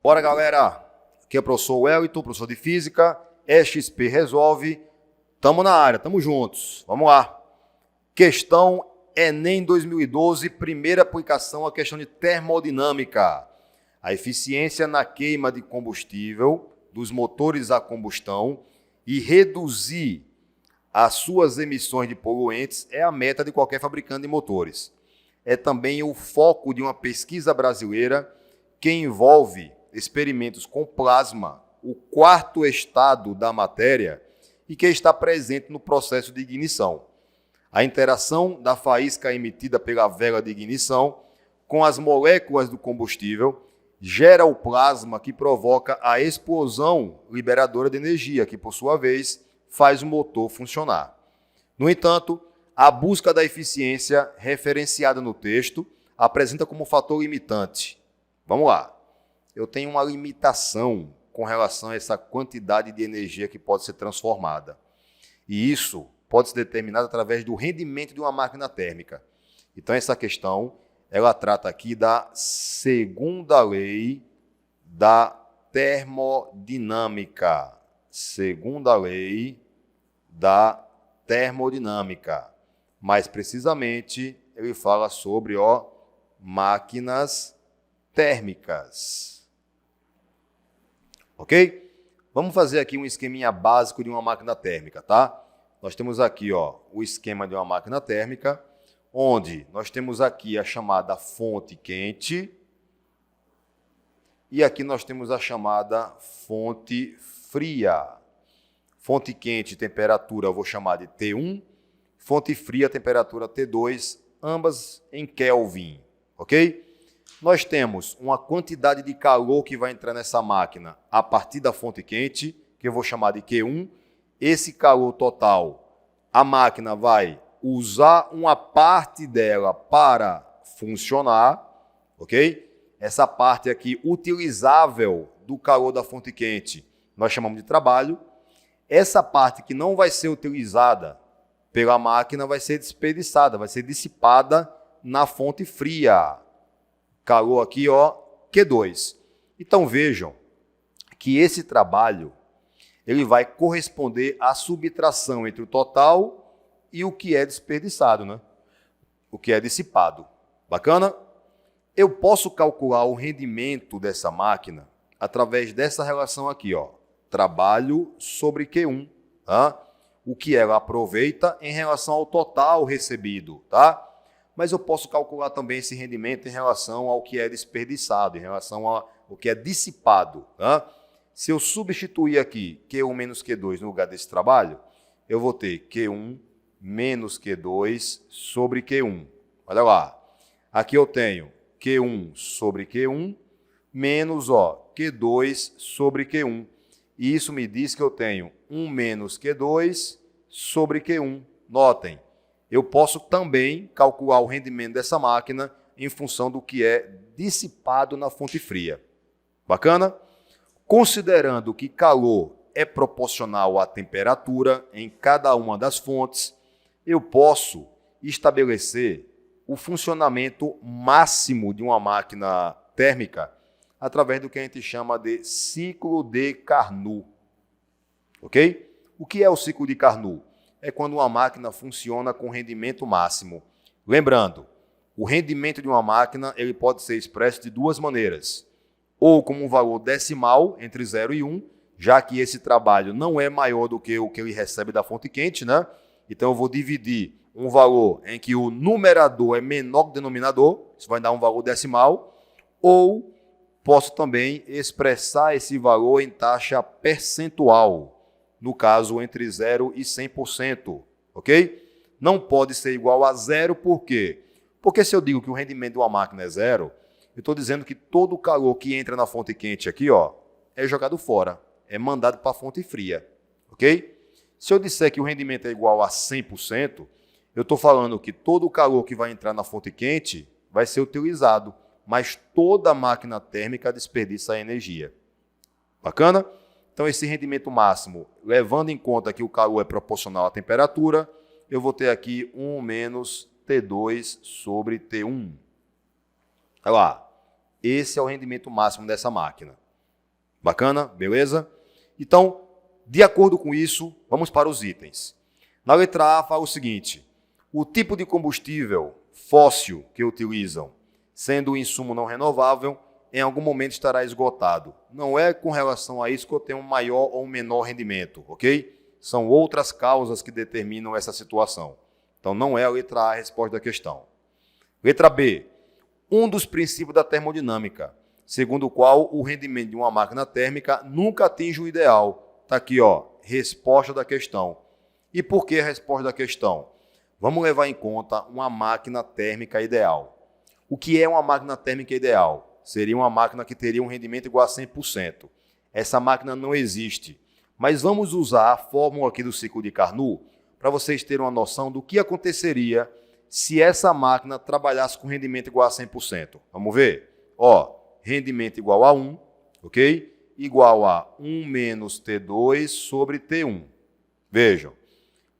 Bora, galera! Aqui é o professor Wellington, professor de Física, XP Resolve. Tamo na área, tamo juntos. Vamos lá. Questão Enem 2012, primeira aplicação, a questão de termodinâmica. A eficiência na queima de combustível dos motores a combustão e reduzir as suas emissões de poluentes é a meta de qualquer fabricante de motores. É também o foco de uma pesquisa brasileira que envolve experimentos com plasma, o quarto estado da matéria, e que está presente no processo de ignição. A interação da faísca emitida pela vela de ignição com as moléculas do combustível gera o plasma que provoca a explosão liberadora de energia, que, por sua vez, faz o motor funcionar. No entanto, a busca da eficiência referenciada no texto apresenta como fator limitante. Vamos lá. Eu tenho uma limitação com relação a essa quantidade de energia que pode ser transformada. E isso pode ser determinado através do rendimento de uma máquina térmica. Então, essa questão, ela trata aqui da segunda lei da termodinâmica. Segunda lei da termodinâmica. Mais precisamente, ele fala sobre máquinas térmicas. Ok? Vamos fazer aqui um esqueminha básico de uma máquina térmica, tá? Nós temos aqui o esquema de uma máquina térmica, onde nós temos aqui a chamada fonte quente e aqui nós temos a chamada fonte fria. Fonte quente, temperatura eu vou chamar de T1, fonte fria, temperatura T2, ambas em Kelvin, ok? Nós temos uma quantidade de calor que vai entrar nessa máquina a partir da fonte quente, que eu vou chamar de Q1. Esse calor total, a máquina vai usar uma parte dela para funcionar, ok? Essa parte aqui utilizável do calor da fonte quente, nós chamamos de trabalho. Essa parte que não vai ser utilizada pela máquina vai ser desperdiçada, vai ser dissipada na fonte fria. Calor aqui, Q2. Então vejam que esse trabalho ele vai corresponder à subtração entre o total e o que é desperdiçado, né? O que é dissipado. Bacana? Eu posso calcular o rendimento dessa máquina através dessa relação aqui, trabalho sobre Q1, tá? O que ela aproveita em relação ao total recebido, tá? Mas eu posso calcular também esse rendimento em relação ao que é desperdiçado, em relação ao que é dissipado, tá? Se eu substituir aqui Q1 menos Q2 no lugar desse trabalho, eu vou ter Q1 menos Q2 sobre Q1. Olha lá. Aqui eu tenho Q1 sobre Q1 menos Q2 sobre Q1. E isso me diz que eu tenho 1 menos Q2 sobre Q1. Notem, eu posso também calcular o rendimento dessa máquina em função do que é dissipado na fonte fria. Bacana? Considerando que calor é proporcional à temperatura em cada uma das fontes, eu posso estabelecer o funcionamento máximo de uma máquina térmica através do que a gente chama de ciclo de Carnot. Ok? O que é o ciclo de Carnot? É quando uma máquina funciona com rendimento máximo. Lembrando, o rendimento de uma máquina ele pode ser expresso de duas maneiras. Ou como um valor decimal entre 0 e 1, já que esse trabalho não é maior do que o que ele recebe da fonte quente, né? Então eu vou dividir um valor em que o numerador é menor que o denominador, isso vai dar um valor decimal, ou posso também expressar esse valor em taxa percentual, no caso entre 0 e 100%, ok? Não pode ser igual a 0, por quê? Porque se eu digo que o rendimento de uma máquina é 0, eu estou dizendo que todo o calor que entra na fonte quente aqui, é jogado fora, é mandado para a fonte fria, ok? Se eu disser que o rendimento é igual a 100%, eu estou falando que todo o calor que vai entrar na fonte quente vai ser utilizado, mas toda a máquina térmica desperdiça a energia. Bacana? Então, esse rendimento máximo, levando em conta que o calor é proporcional à temperatura, eu vou ter aqui 1 menos T2 sobre T1. Olha lá. Esse é o rendimento máximo dessa máquina. Bacana? Beleza? Então, de acordo com isso, vamos para os itens. Na letra A fala o seguinte: o tipo de combustível fóssil que utilizam, sendo o insumo não renovável, em algum momento estará esgotado. Não é com relação a isso que eu tenho um maior ou um menor rendimento, ok? São outras causas que determinam essa situação. Então, não é a letra A a resposta da questão. Letra B. Um dos princípios da termodinâmica, segundo o qual o rendimento de uma máquina térmica nunca atinge o ideal. Está aqui, ó, resposta da questão. E por que a resposta da questão? Vamos levar em conta uma máquina térmica ideal. O que é uma máquina térmica ideal? Seria uma máquina que teria um rendimento igual a 100%. Essa máquina não existe. Mas vamos usar a fórmula aqui do ciclo de Carnot para vocês terem uma noção do que aconteceria se essa máquina trabalhasse com rendimento igual a 100%. Vamos ver? Ó, rendimento igual a 1, ok? Igual a 1 menos T2 sobre T1. Vejam,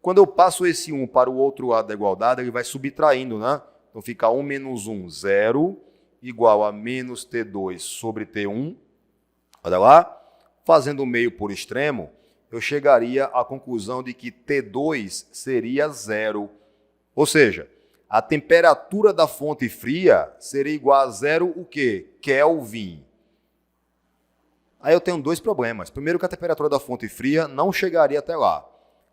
quando eu passo esse 1 para o outro lado da igualdade, ele vai subtraindo, né? Então fica 1 menos 1, 0, igual a menos T2 sobre T1. Olha lá, fazendo o meio por extremo, eu chegaria à conclusão de que T2 seria 0. Ou seja, a temperatura da fonte fria seria igual a 0 o quê? Kelvin. Aí eu tenho dois problemas. Primeiro, que a temperatura da fonte fria não chegaria até lá.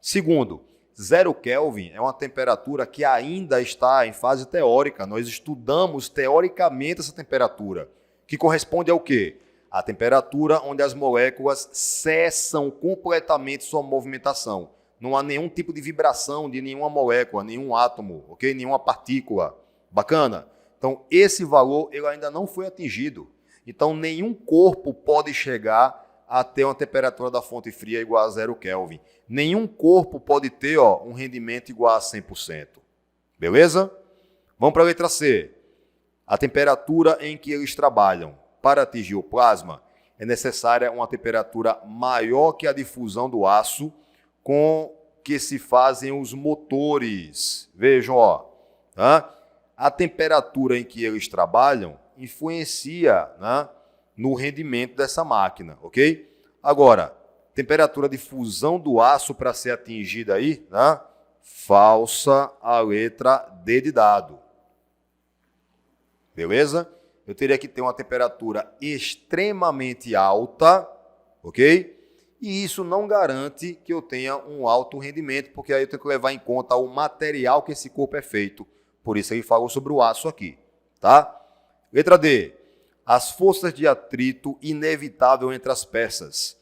Segundo, 0 Kelvin é uma temperatura que ainda está em fase teórica. Nós estudamos teoricamente essa temperatura, que corresponde ao quê? A temperatura onde as moléculas cessam completamente sua movimentação. Não há nenhum tipo de vibração de nenhuma molécula, nenhum átomo, ok? Nenhuma partícula. Bacana? Então, esse valor ele ainda não foi atingido. Então, nenhum corpo pode chegar a ter uma temperatura da fonte fria igual a 0 Kelvin. Nenhum corpo pode ter um rendimento igual a 100%. Beleza? Vamos para a letra C. A temperatura em que eles trabalham. Para atingir o plasma, é necessária uma temperatura maior que a de fusão do aço com que se fazem os motores. Vejam, ó, tá? A temperatura em que eles trabalham influencia, né, no rendimento dessa máquina, ok? Agora, temperatura de fusão do aço para ser atingida aí, né? Falsa a letra D de dado. Beleza? Eu teria que ter uma temperatura extremamente alta, ok? E isso não garante que eu tenha um alto rendimento, porque aí eu tenho que levar em conta o material que esse corpo é feito. Por isso ele falou sobre o aço aqui, tá? Letra D. As forças de atrito inevitável entre as peças.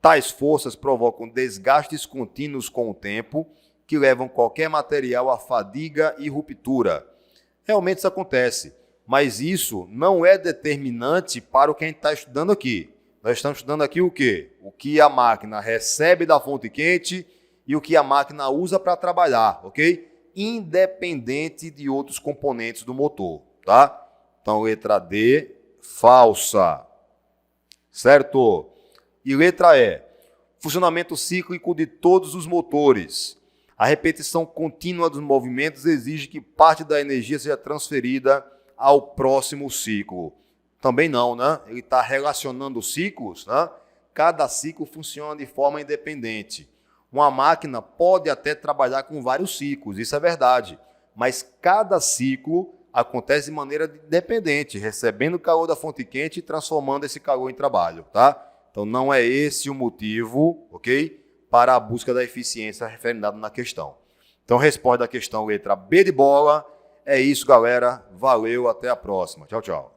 Tais forças provocam desgastes contínuos com o tempo, que levam qualquer material à fadiga e ruptura. Realmente isso acontece, mas isso não é determinante para o que a gente está estudando aqui. Nós estamos estudando aqui o quê? O que a máquina recebe da fonte quente e o que a máquina usa para trabalhar, ok? Independente de outros componentes do motor, tá? Então, letra D, falsa. Certo? E letra E, funcionamento cíclico de todos os motores. A repetição contínua dos movimentos exige que parte da energia seja transferida ao próximo ciclo. Também não, né? Ele está relacionando ciclos, né? Cada ciclo funciona de forma independente. Uma máquina pode até trabalhar com vários ciclos, isso é verdade, mas cada ciclo acontece de maneira independente, recebendo o calor da fonte quente e transformando esse calor em trabalho, tá? Então não é esse o motivo, ok? Para a busca da eficiência referendada na questão. Então, resposta da questão letra B de bola. É isso, galera. Valeu, até a próxima. Tchau, tchau.